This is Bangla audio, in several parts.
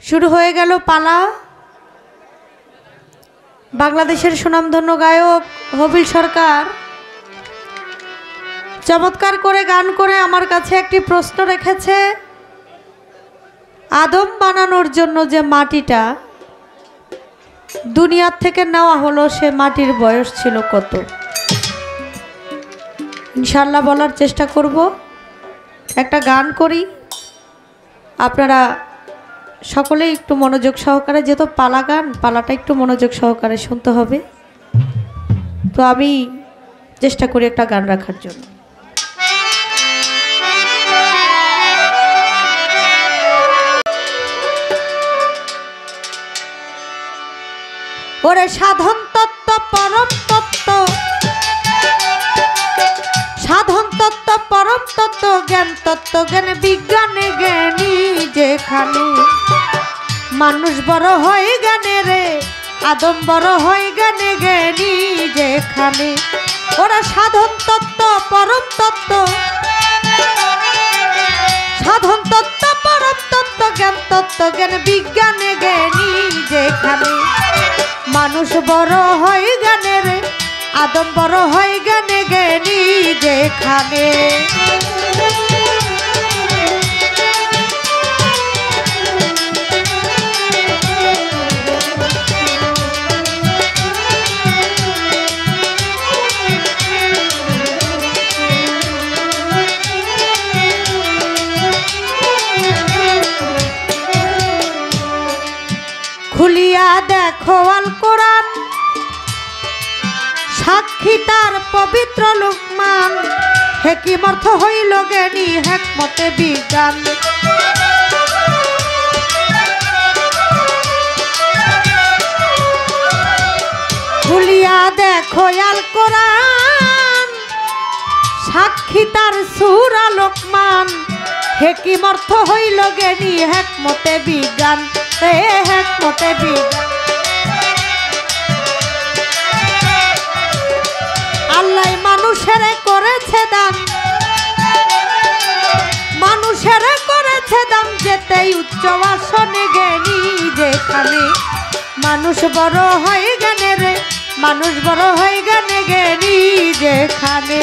শুরু হয়ে গেল পালা। বাংলাদেশের সুনামধন্য গায়ক হবিল সরকার চমৎকার করে গান করে আমার কাছে একটি প্রশ্ন রেখেছে। আদম বানানোর জন্য যে মাটিটা দুনিয়ার থেকে নেওয়া হলো, সে মাটির বয়স ছিল কত? ইনশাআল্লাহ বলার চেষ্টা করব। একটা গান করি, আপনারা সকলেই একটু মনোযোগ সহকারে, যেহেতু পালা গান, পালাটা একটু মনোযোগ সহকারে শুনতে হবে। তো আমি চেষ্টা করি একটা গান রাখার জন্য। ওরে সাধন তত্ত্ব পরম তত্ত্ব, সাধন তত্ত্ব পরম তত্ত্ব, জ্ঞান তত্ত্ব জ্ঞান বিজ্ঞানে জ্ঞানী যেখানে মানুষ বড় হয় জ্ঞানে রে, আদম বড় হয় জ্ঞানে জ্ঞানী যেখানে। ওরা সাধন তত্ত্ব পরম তত্ত্ব, সাধন তত্ত্ব পরম তত্ত্ব, জ্ঞান তত্ত্ব জ্ঞান বিজ্ঞানে জ্ঞানী যেখানে মানুষ বড় হয় জ্ঞানে রে, আদম বড় হয় জ্ঞানে জ্ঞানী যেখানে। খুলিয়া দেখো আল কোরআন, সাক্ষী তার পবিত্র লোকমান, হেকিমর্থ হইল জ্ঞানী হেকমতে বিজ্ঞান। খুলিয়া দেখো আল কোরআন, সাক্ষী তার সূরা লোকমান, হেকিমর্থ হইল জ্ঞানী হেকমতে বিজ্ঞান, হেকমতে বিজ্ঞান। আল্লাহ মানুষের করেছে দান, মানুষের করেছে দান, যেতেই উচ্চ আসনে জ্ঞানী যেখানে মানুষ বড় হয় জ্ঞানে রে, মানুষ বড় হয় জ্ঞানে জ্ঞানী যেখানে।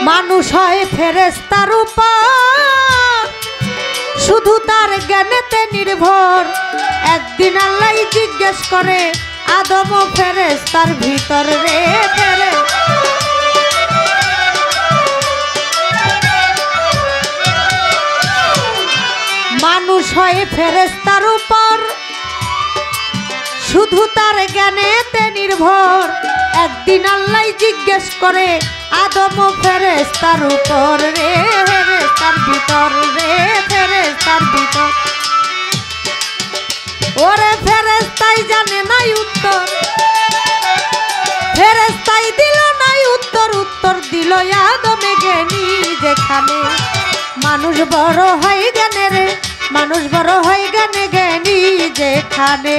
মানুষ হয় ফেরেশতার উপর, শুধু তার জ্ঞানেতে নির্ভর। একদিন আল্লাহ জিজ্ঞেস করে আদম ও ফেরেশতার ভিতর রে ফেরে। মানুষ হয় ফেরেশতার উপর, শুধু তার জ্ঞানেতে নির্ভর। একদিন আল্লাহ জিজ্ঞেস করে আদম ও ফেরেশতার উপর রে, ফেরেশতার ভিতর রে, ফেরেশতার ভিতর। ওরে ফেরেশতাই জানে নাই উত্তর, ফেরেশতাই দিল নাই উত্তর, উত্তর দিল আদমে জ্ঞানী যেখানে মানুষ বড় হয় জ্ঞানে রে, মানুষ বড় হয় জ্ঞানে জ্ঞানী যেখানে।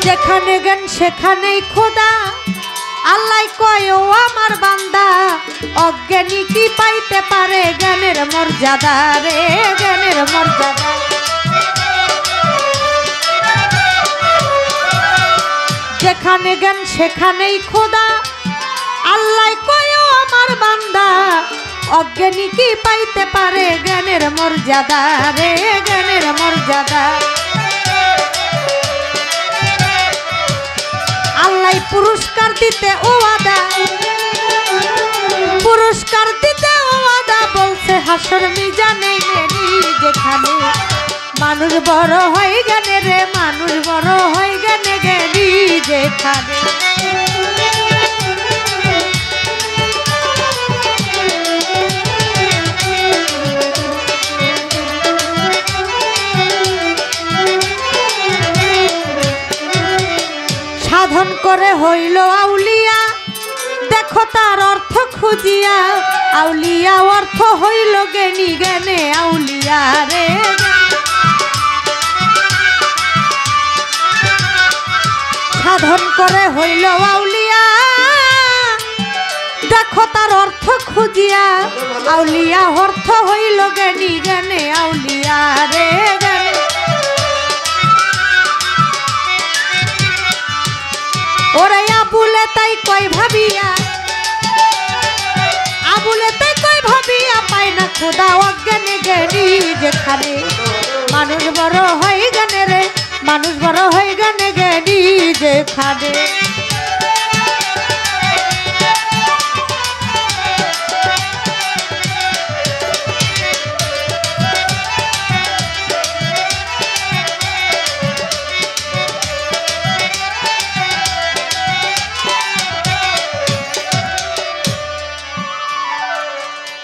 যেখানে জ্ঞান সেখানেই খোদা, আল্লাহ কয় ও আমার বান্দা, অজ্ঞানী কি পাইতে পারে জ্ঞানের মর্যাদা রে, জ্ঞানের মর্যাদা। যেখানে জ্ঞান সেখানেই খোদা, আল্লাহ কয় ও আমার বান্দা, অজ্ঞানী কি পাইতে পারে জ্ঞানের মর্যাদা রে, জ্ঞানের মর্যাদা। আল্লাহ পুরস্কার দিতে ওয়াদা, পুরস্কার দিতে ওয়াদা, বলছে হাসর মিজানে মেরি যেখানে মানুষ বড় হয় জ্ঞানে রে, মানুষ বড় হয় জ্ঞানে জ্ঞানী যেখানে। সাধন করে হইল আউলিয়া, দেখো তার অর্থ খুঁজিয়া। আউলিয়া অর্থ হইল জ্ঞানী, জ্ঞানে আউলিয়া রে। সাধন করে হইল আউলিয়া, দেখো তার অর্থ খুঁজিয়া। আউলিয়া অর্থ হইল জ্ঞানী, জ্ঞানে আউলিয়া রে। ওরে আবুলে তাই কই ভাবিয়া, আবুলে তাই কই ভাবিয়া, পাই না খোদা অজ্ঞানে জ্ঞানী যেখানে। মানুষ বড় হয় জ্ঞানে রে, মানুষ বড় হয় জ্ঞানে জ্ঞানী যেখানে।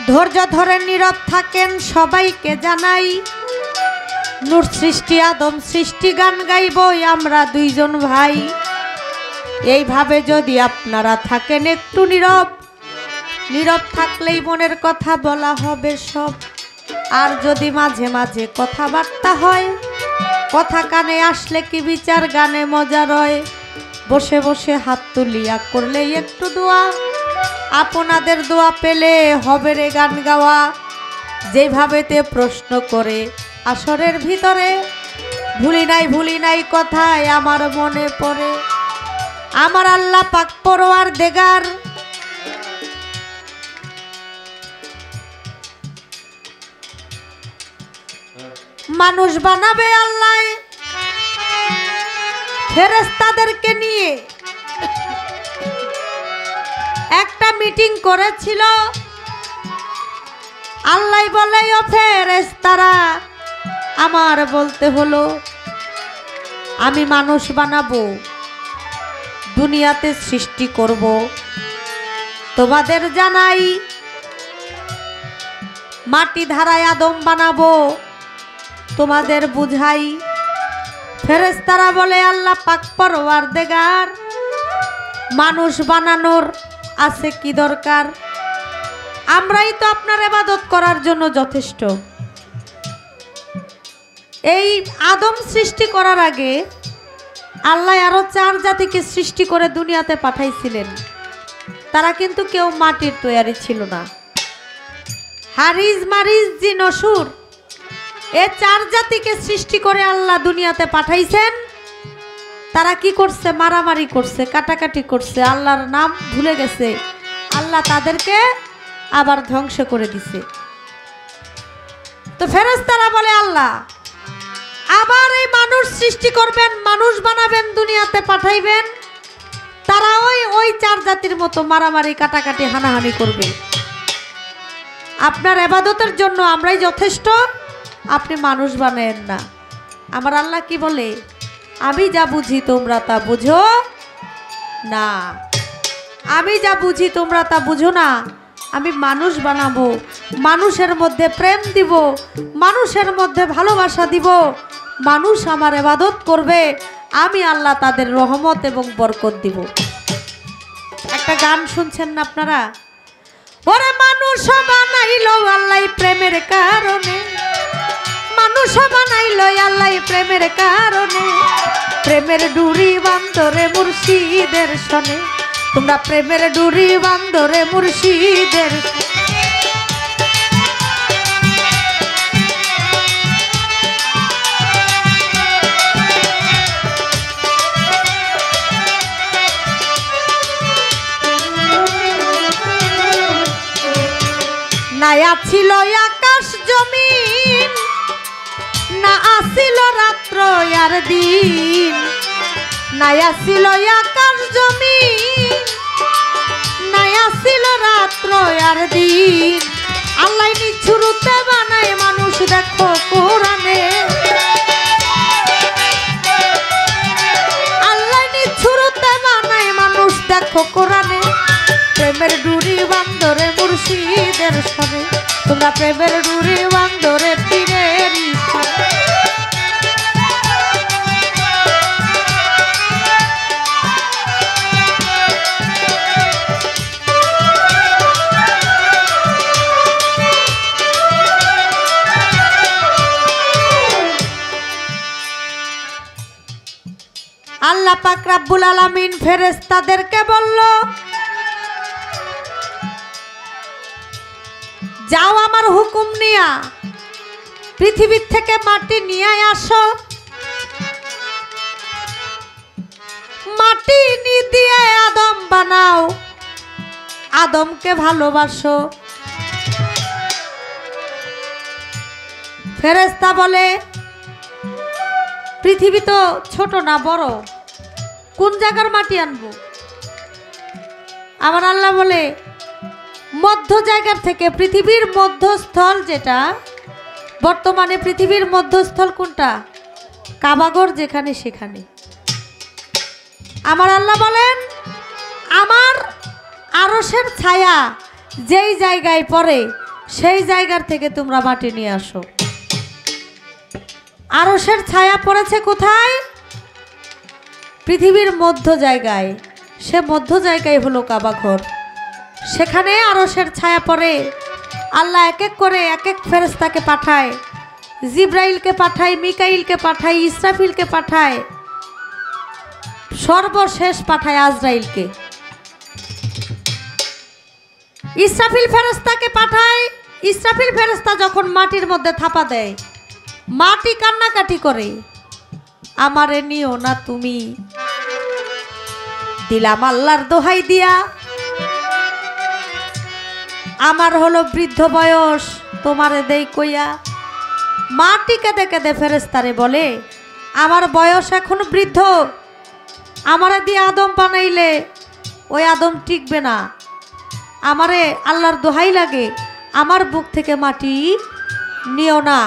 ধৈর্য ধরে নীরব থাকেন সবাইকে জানাই। নূর সৃষ্টি আদম সৃষ্টি গান গাইবই আমরা দুইজন ভাই। এইভাবে যদি আপনারা থাকেন একটু নীরব, নীরব থাকলেই মনের কথা বলা হবে সব। আর যদি মাঝে মাঝে কথাবার্তা হয়, কথা কানে আসলে কি বিচার গানে মজা রয়। বসে বসে হাত তুলিয়া করলেই একটু দোয়া, আপনাদের দোয়া পেলে হবে রে গান গাওয়া। যেভাবেতে প্রশ্ন করে আসরের ভিতরে, ভুলি নাই কথায় আমার মনে পড়ে। আমার আল্লাহ পাক পরওয়ারদিগার, মানুষ বানাবে আল্লাহ ফেরেশতাদেরকে নিয়ে। একটা মিটিং করেছিল, আল্লাহ বলে ও ফেরেশতারা, আমার বলতে হলো আমি মানুষ বানাবো, দুনিয়াতে সৃষ্টি করব। তোমাদের জানাই মাটি ধারায় আদম বানাবো, তোমাদের বুঝাই। ফেরেশতারা বলে আল্লাহ পাক পরওয়ারদিগার, মানুষ বানানোর আছে কি দরকার? আমরাই তো আপনার ইবাদত করার জন্য যথেষ্ট। এই আদম সৃষ্টি করার আগে আল্লাহ আরো 4 জাতিকে সৃষ্টি করে দুনিয়াতে পাঠাইছিলেন। তারা কিন্তু কেউ মাটির তৈরি ছিল না। হারিজ মারিজ জিন অসুর, এই 4 জাতিকে সৃষ্টি করে আল্লাহ দুনিয়াতে পাঠাইছেন। তারা কি করছে? মারামারি করছে, কাটাকাটি করছে, আল্লাহর নাম ভুলে গেছে। আল্লাহ তাদেরকে আবার ধ্বংস করে দিছে। তো ফেরেশতারা বলে আল্লাহ আবার এই মানুষ সৃষ্টি করবেন, মানুষ বানাবেন, দুনিয়াতে পাঠাইবেন। তারা ওই 4 জাতির মতো মারামারি কাটাকাটি হানাহানি করবে। আপনার ইবাদতের জন্য আমরাই যথেষ্ট, আপনি মানুষ বানায়েন না। আমার আল্লাহ কি বলে? আমি যা বুঝি তোমরা তা বুঝো না, আমি যা বুঝি তোমরা তা বুঝো না। আমি মানুষ বানাবো, মানুষের মধ্যে প্রেম দিব, মানুষের মধ্যে ভালোবাসা দিব। মানুষ আমার ইবাদত করবে, আমি আল্লাহ তাদের রহমত এবং বরকত দিব। একটা গান শুনছেন না আপনারা? ওরে মানুষ বানাইলো আল্লাহ প্রেমের কারণে, মানুষ বানাইলো আল্লাহ প্রেমের কারণে। প্রেমের ডুরি বান্দরে মুর্শিদের সনে, তোমরা প্রেমের ডুরি বান্দরে মুর্শিদের। না ছিল আকাশ জমিন, না আসিল রাত্র আর দিন। না ছিল আকাশ জমিন, না আসিল রাত্র আর দিন। আল্লাহ নিছুরুতে বানায় মানুষ, দেখো কোরআনে। আল্লাহ নিছুরুতে বানায় মানুষ, দেখো কোরআনে। প্রেমের ডুরি বান্দরে মুর্শিদের সনে, তোমরা প্রেমের ডুরি বান্দরে পীরের সনে। আল্লাহ পাক রব্বুল আলামিন ফেরেশতাদেরকে বলল, যাও আমার হুকুম নিয়া পৃথিবীর থেকে মাটি নিয়ে আসো। মাটি দিয়ে আদম বানাও, আদমকে ভালোবাসো। ফেরেশতা বলে, পৃথিবী তো ছোট না বড়, কোন জায়গার মাটি আনবো? আমার আল্লাহ বলে, মধ্য জায়গার থেকে, পৃথিবীর মধ্যস্থল যেটা, বর্তমানে পৃথিবীর মধ্যস্থল কোনটা? কাবাগর যেখানে, সেখানে। আমার আল্লাহ বলেন, আমার আরশের ছায়া যেই জায়গায় পড়ে সেই জায়গার থেকে তোমরা মাটি নিয়ে আসো। আরশের ছায়া পড়েছে কোথায়? পৃথিবীর মধ্য জায়গায়। সে মধ্য জায়গায় হলো কাবাঘর। সেখানে আরশের ছায়া পড়ে। আল্লাহ এক এক করে এক এক ফেরেশতাকে পাঠায়। জিব্রাইলকে পাঠায়, মিকাইলকে পাঠায়, ইসরাফিলকে পাঠায়, সর্বশেষ পাঠায় আজরাইলকে। ইসরাফিল ফেরেশতাকে পাঠায়। ইসরাফিল ফেরেশতা যখন মাটির মধ্যে থাপা দেয়, মাটি কান্নাকাটি করে, আমারে নিও না তুমি, দিলাম আল্লাহর দোহাই দিয়া, আমার হলো বৃদ্ধ বয়স, তোমারে দেই কইয়া। মাটি কেঁদে কেঁদে ফেরেশতারে বলে, আমার বয়স এখন বৃদ্ধ, আমারে দিয়ে আদম বানাইলে ওই আদম টিকবে না, আমারে আল্লাহর দোহাই লাগে, আমার বুক থেকে মাটি নিও না।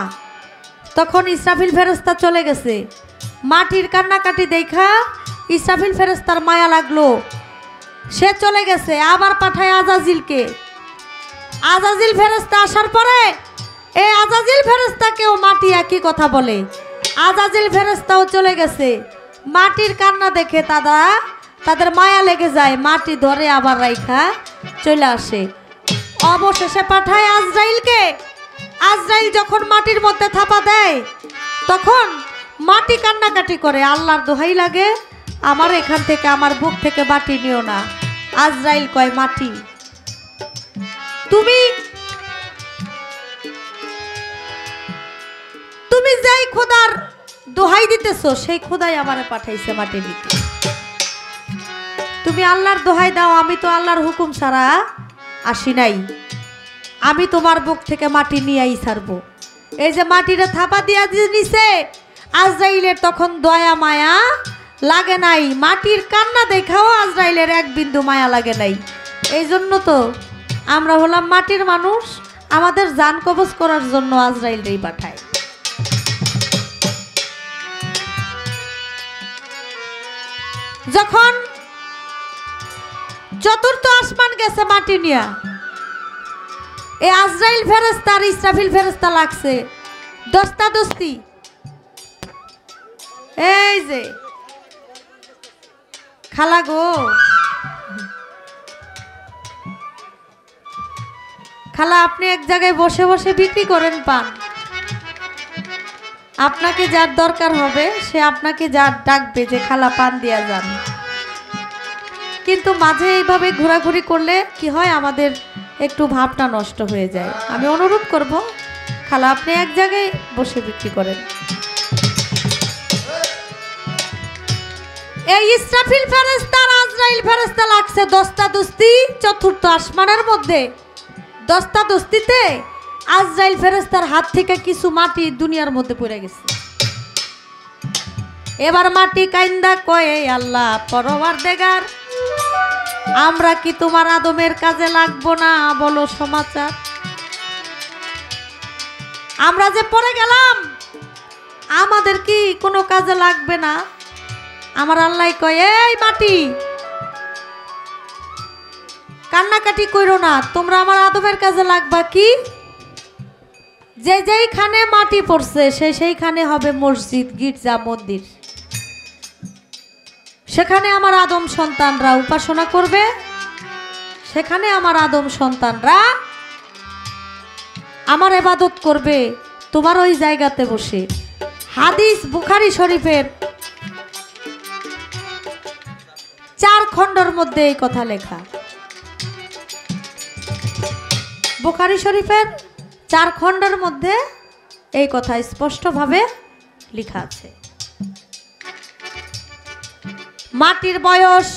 তখন ইসরাফিল ফেরেশতা চলে গেছে। মাটির কান্নাকাটি দেখা ইসরাফিল ফেরেশতার মায়া লাগলো, সে চলে গেছে। আবার পাঠায় আজাজিলকে। আজাজিল ফেরেশতা আসার পরে এই আজাজিল ফেরেশতাকেও মাটি একই কথা বলে। আজাজিল ফেরেশতাও চলে গেছে। মাটির কান্না দেখে তাদের মায়া লেগে যায়, মাটি ধরে আবার রাইখা চলে আসে। অবশেষে পাঠায় আজরাইলকে। আজরাইল যখন মাটির মধ্যে থাপা দেয়, তখন মাটি কান্নাকাটি করে, আল্লাহর দোহাই লাগে, আমার এখান থেকে, আমার বুক থেকে মাটি নিও না। আজরাইল কয়, মাটি তুমি যেই খোদার দোহাই দিতেছো, সেই খোদাই আমারে পাঠাইছে মাটি দিতে। তুমি আল্লাহর দোহাই দাও, আমি তো আল্লাহর হুকুম ছাড়া আসি নাই, আমি তোমার বুক থেকে মাটি নিয়েই ছাড়বো। এই যে মাটিটা থাপা দিয়া নিছে, আজরাইলের তখন দয়া মায়া লাগে নাই। মাটির কান্না দেখাও আজরাইলের এক বিন্দু মায়া লাগে নাই। এই জন্য তো আমরা হলাম মাটির মানুষ, আমাদের জান কবজ করার জন্য আজরাইলই পাঠায়। যখন চতুর্থ আসমান গেছে মাটি নিয়া, এই আজরাইল ফেরেশতা আর ইসরাফিল ফেরেশতা লাগছে দস্তাদস্তি। এই যে খালা গো, খালা আপনি এক জায়গায় বসে বসে বিক্রি করেন পান, আপনাকে যার দরকার হবে সে আপনাকে যার ডাকবে যে খালা পান দিয়া যান। কিন্তু মাঝে এইভাবে ঘোরাঘুরি করলে কি হয়, আমাদের একটু ভাবটা নষ্ট হয়ে যায়। আমি অনুরোধ করব, খালা আপনি এক জায়গায় বসে বিক্রি করেন। এই ইসরাফিল ফেরেশতা আর আজরাইল ফেরেশতা লাগছে দস্তাদস্তি চতুর্থ আসমানের মধ্যে। দস্তাদস্তিতে আজরাইল ফেরেশতার হাত থেকে কিছু মাটি দুনিয়ার মধ্যে পড়ে গেছে। এবার মাটি কাইন্দা কয়ে, আল্লাহ পরওয়ারদিগার, আমরা কি তোমার আদমের কাজে লাগবো না? বলো সমাচার। আমরা যে পড়ে গেলাম, আমাদের কি কোনো কাজে লাগবে না? আমার আল্লাহ কয়, এই মাটি কান্নাকাটি কইরো না, তোমরা আমার আদমের কাজে লাগবা কি? যে যেইখানে মাটি পড়ছে সেইখানে হবে মসজিদ, গির্জা, মন্দির। সেখানে আমার আদম সন্তানরা উপাসনা করবে, সেখানে আমার আদম সন্তানরা আমার ইবাদত করবে, তোমার ওই জায়গাতে বসে। হাদিস বুখারী শরীফের 4 খণ্ডের মধ্যে এই কথা লেখা। বুখারী শরীফের 4 খণ্ডের মধ্যে এই কথা স্পষ্টভাবে লেখা আছে। মাটির বয়স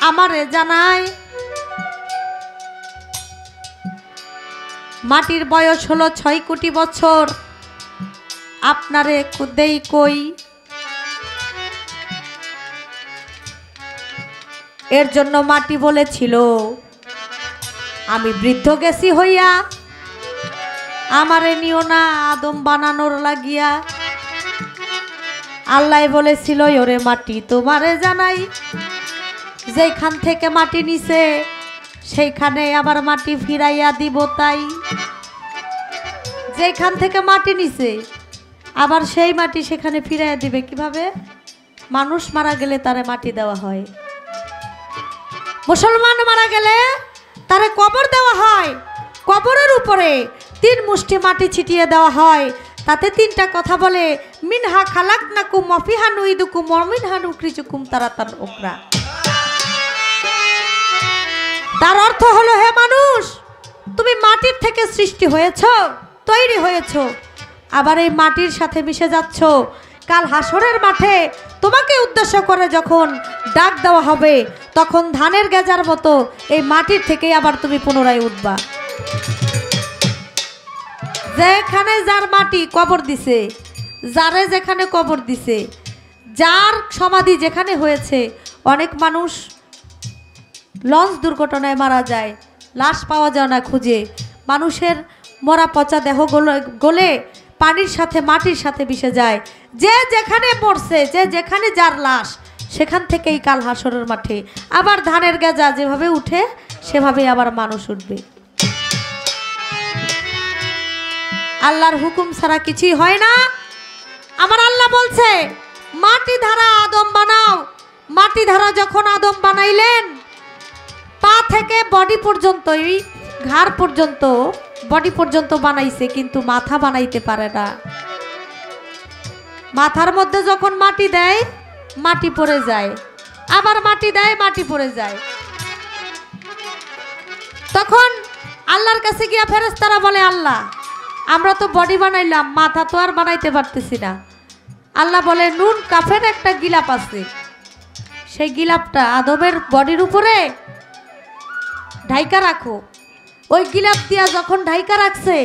আমারে জানায়, মাটির বয়স হলো 6 কোটি বছর। আপনারে খুদেই কই, এর জন্য মাটি বলেছিল আমি বৃদ্ধ গেছি হইয়া, আমারে নিও না আদম বানানোর লাগিয়া। আল্লাহ বলেছিল ওরে মাটি তোমারে জানাই, যেখান থেকে মাটি নিছে সেইখানে আবার মাটি ফিরাইয়া দিব। তাই যেখান থেকে মাটি নিছে আবার সেই মাটি সেখানে ফিরাইয়া দিবে কিভাবে? মানুষ মারা গেলে তারে মাটি দেওয়া হয়, মুসলমান মারা গেলে তারে কবর দেওয়া হয়, কবরের উপরে 3 মুষ্টি মাটি ছিটিয়ে দেওয়া হয়। তাতে 3টা কথা বলে, মিনহা খালাকনাকুম ওয়া ফিহা নুইদুকুম ওয়া মিনহা নুখরিজুকুম তারাতান উখরা। তার অর্থ হলো, হে মানুষ, তুমি মাটির থেকে সৃষ্টি হয়েছো, তৈরি হয়েছো, আবার এই মাটির সাথে মিশে যাচ্ছ। কাল হাসরের মাঠে তোমাকে উদ্দেশ্য করে যখন ডাক দেওয়া হবে, তখন ধানের গেজার মতো এই মাটির থেকেই আবার তুমি পুনরায় উঠবা। যেখানে যার মাটি কবর দিছে, যারে যেখানে কবর দিছে, যার সমাধি যেখানে হয়েছে, অনেক মানুষ লঞ্চ দুর্ঘটনায় মারা যায়, লাশ পাওয়া যায় না খুঁজে। মানুষের মরা পচা দেহ গলে পানির সাথে মাটির সাথে মিশে যায়। যে যেখানে মরছে, যে যেখানে যার লাশ, সেখান থেকেই কাল হাসরের মাঠে আবার ধানের গেজা যেভাবে উঠে সেভাবেই আবার মানুষ উঠবে। আল্লাহর হুকুম ছাড়া কিছুই হয় না। আমার আল্লাহ বলছে মাটি ধারা আদম বানাও। মাটি ধারা যখন আদম বানাইলেন, পা থেকে বডি পর্যন্ত, ঘাড় পর্যন্ত, বডি পর্যন্ত বানাইছে, কিন্তু মাথা বানাইতে পারে না। মাথার মধ্যে যখন মাটি দেয়, মাটি পড়ে যায়, আবার মাটি দেয়, মাটি পড়ে যায়। তখন আল্লাহর কাছে গিয়া ফেরেশতারা বলে, আল্লাহ, আমরা তো বডি বানাইলাম, মাথা তো আর বানাইতে পারতেছি না। আল্লাহ বলে, নুন কাফের একটা গিলাপ আছে, সেই গিলাপটা আদমের বডির উপরে ঢাইকা রাখো। ওই গিলাপ দিয়া যখন ঢাইকা রাখছে,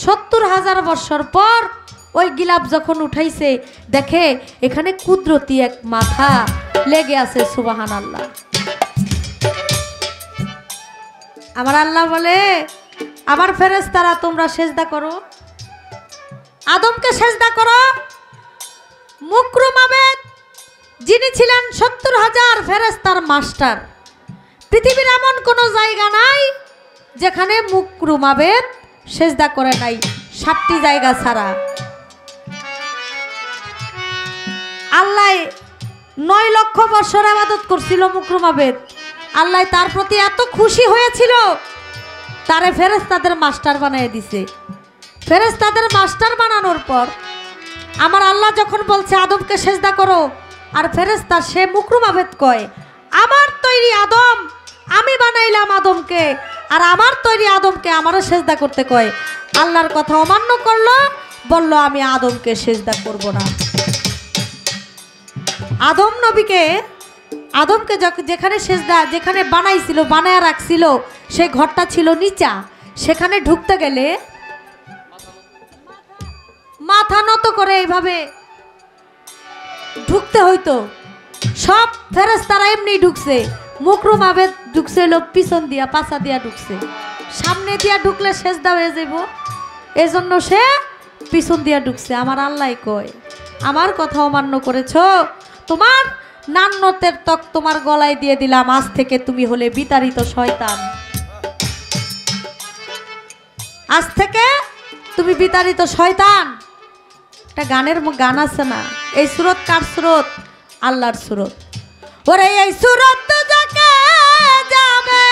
70,000 বছর পর ওই গিলাপ যখন উঠাইছে, দেখে এখানে কুদরতি এক মাথা লেগে আছে। সুবহানাল্লাহ। আমার আল্লাহ বলে, আবার ফেরেশতারা তোমরা সেজদা করো, আদমকে সেজদা করো। মুকরুম আবেদ যিনি ছিলেন 70,000 ফেরেশতার মাস্টার, পৃথিবীর এমন কোনো জায়গা নাই যেখানে মুকরুম আবেদ সেজদা করে নাই, 7টি জায়গা ছাড়া। আল্লাহ 9 লক্ষ বছর ইবাদত করছিল মুকরুম আবেদ। আল্লাহ তার প্রতি এত খুশি হয়েছিল, তারে ফেরেশতাদের মাস্টার বানিয়ে দিছে। ফেরেশতাদের মাস্টার বানানোর পর আমার আল্লাহ যখন বলছে আদমকে সেজদা করো, আর ফেরেশতা সে মুকরুম আবেদ কয়, আমার তৈরি আদম, আমি বানাইলাম আদমকে, আর আমার তৈরি আদমকে আমারও সেজদা করতে কয়। আল্লাহর কথা অমান্য করলো, বলল আমি আদমকে সেজদা করব না। আদম নবীকে, আদমকে যেখানে সেজদা, যেখানে বানাইছিল, বানায়া রাখছিল, সেই ঘরটা ছিল নিচা। সেখানে ঢুকতে গেলে মাথা নত করে এইভাবে ঢুকতে হইতো। সব ফেরেশতারা এমনি ঢুকছে, মুকরুম আবেদ ঢুকছে হলো পিছন দিয়া, পাছা দিয়া ঢুকছে। সামনে দিয়া ঢুকলে সেজদা হয়ে যাব, এজন্য সে পিছন দিয়া ঢুকছে। আমার আল্লাহ কয়, আমার কথা অমান্য করেছো, তোমার নান্নতের তক তোমার গলায় দিয়ে দিলাম, আজ থেকে তুমি হলে বিতাড়িত শয়তান। আজ থেকে তুমি বিতাড়িত শয়তান। একটা গান আছে না, এই সুরত কার সুরত? আল্লাহর সুরত। ওরে এই সুরত যাকে যাবে,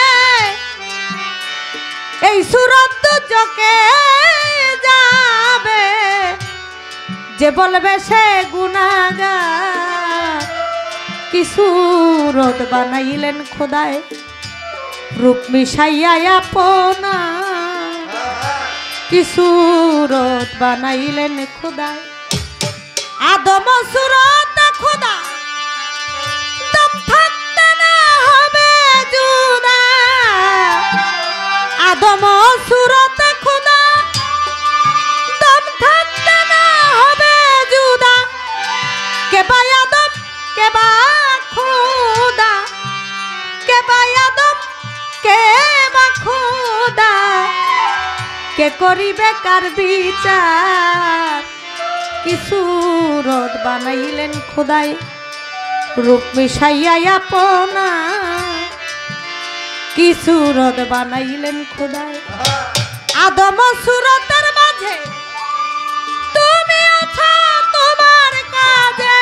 এই সুরত যাকে যাবে, যে বলবে সে গুনাহগার, কি সুরত বানাইলেন খোদায় রূপ মিশাইয়া আপনা কি সুরত বানাইলেন খোদায় আদম সুরত খোদা দম থাকতে না হবে জুদা আদম সুরত খোদা দম থাকতে না হবে জুদা কে বা আদম কে বা খোদা কে বা আদম কে বা খোদা কে করিবে কার বিচার কি সুরত বানাইলেন খোদায় রূপ মিশাইয়া আপনা কি সুরত বানাইলেন খোদায় আদম সুরতের মাঝে তুমি আছো তোমার কাজে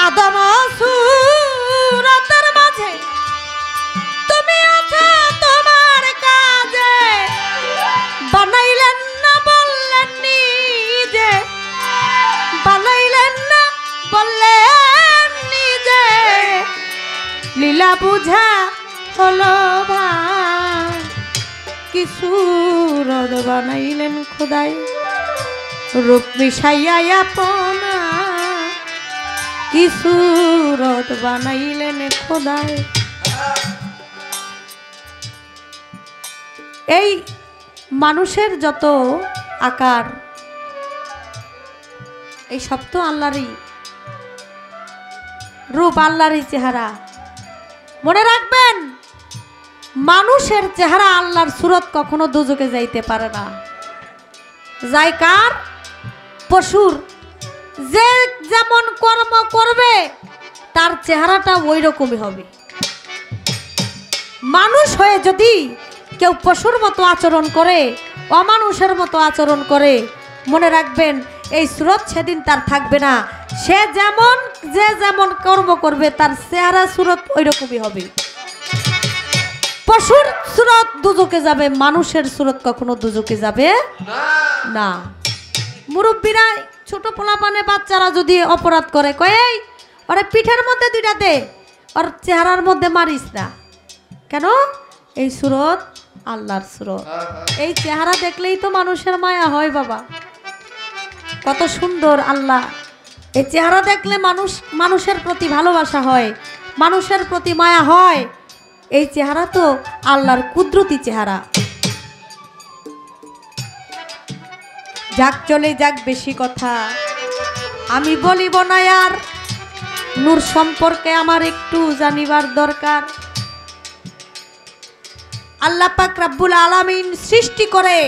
আদম সুরতের মাঝে তুমি আছো তোমার কাজে বানাইলেন না বললেন নিজে বানাইলেন না বললেন নিজে লীলা বুঝা হলো ভাই কি সুরত বানাইলেন খোদায় রূপ মিশাইয়া আপনা কি সুরত বানাইলেন খোদায় এই মানুষের যত আকার এই সব তো আল্লাহরই রূপ আল্লাহরই চেহারা মনে রাখবেন মানুষের চেহারা আল্লাহর সুরত কখনো দুজকে যাইতে পারে না যায় কার পশুর যে যেমন কর্ম করবে তার চেহারাটা ওই রকমই হবে মানুষ হয়ে যদি কেউ পশুর মতো আচরণ করে অমানুষের মতো আচরণ করে মনে রাখবেন এই সুরত সেদিন তার থাকবে না সে যেমন যে যেমন কর্ম করবে তার চেহারা সুরত ওই রকমই হবে পশুর সুরত দুজকে যাবে মানুষের সুরত কখনো দুজকে যাবে না মুরব্বীরা ছোট পোলাপানে বাচ্চারা যদি অপরাধ করে কয় ওরে পিঠের মধ্যে দুইটা দে ওর চেহারার মধ্যে মারিস না কেন এই সুরত আল্লাহর সুরত এই চেহারা দেখলেই তো মানুষের মায়া হয় বাবা কত সুন্দর আল্লাহ এই চেহারা দেখলে মানুষের প্রতি ভালোবাসা হয় মানুষের প্রতি মায়া হয় এই চেহারা তো আল্লাহর কুদরতি চেহারা যাক চলে যাক বেশি কথা আমি বলিব না আর নূর সম্পর্কে আমার একটু জানিবার দরকার আল্লাহ পাক রব্বুল আলামিন সৃষ্টি করে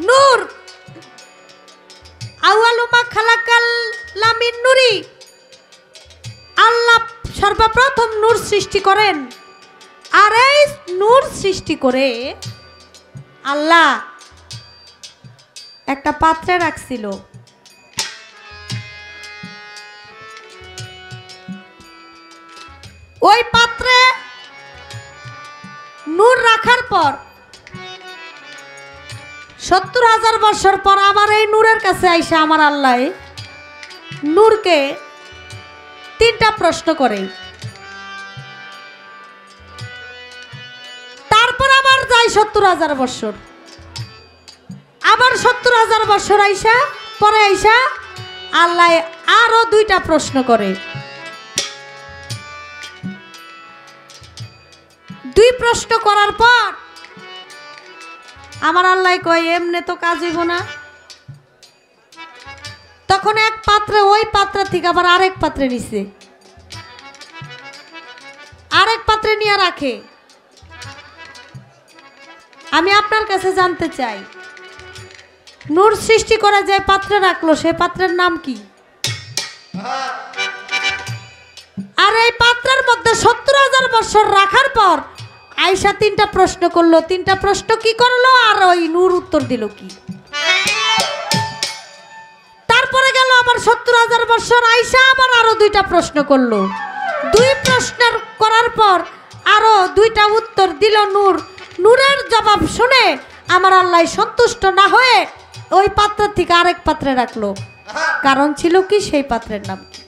নূর আউয়ালু মা খালাকাল লামিন নূরি আল্লাহ সর্বপ্রথম নূর সৃষ্টি করেন আর এই নূর সৃষ্টি করে আল্লাহ একটা পাত্রে রাখছিল ওই পাত্রে নূর রাখার পর ৭০,০০০ বছর পর আমার এই নূরের কাছে আইসা আমার আল্লাহ নূরকে ৩টা প্রশ্ন করে তারপর আবার যায় ৭০,০০০ বছর আবার ৭০,০০০ বছর আইসা পরে আইসা আল্লাহ আরো 2টা প্রশ্ন করে 2 প্রশ্ন করার পর আমার আল্লাহ কয় এমনে তো কাজ হইব না তখন এক পাত্রে ওই পাত্র থেকে আবার আরেক পাত্রে নিছে আরেক পাত্রে নিয়ে রাখে আমি আপনার কাছে জানতে চাই নূর সৃষ্টি করে যে পাত্রে রাখলো সেই পাত্রের নাম কি আর এই পাত্রের মধ্যে ৭০,০০০ বছর রাখার পর আয়েশা 3টা প্রশ্ন করলো 3টা প্রশ্ন কি করলো আর ওই নূর উত্তর দিল কি তারপরে গেল আবার ৭০,০০০ বছর আয়েশা আবার আরো 2টা প্রশ্ন করলো 2 প্রশ্ন করার পর আরো 2টা উত্তর দিল নূর নূরের জবাব শুনে আমার আল্লাহ সন্তুষ্ট না হয়ে ওই পাত্র থেকে আরেক পাত্রে রাখলো কারণ ছিল কি সেই পাত্রের নাম কি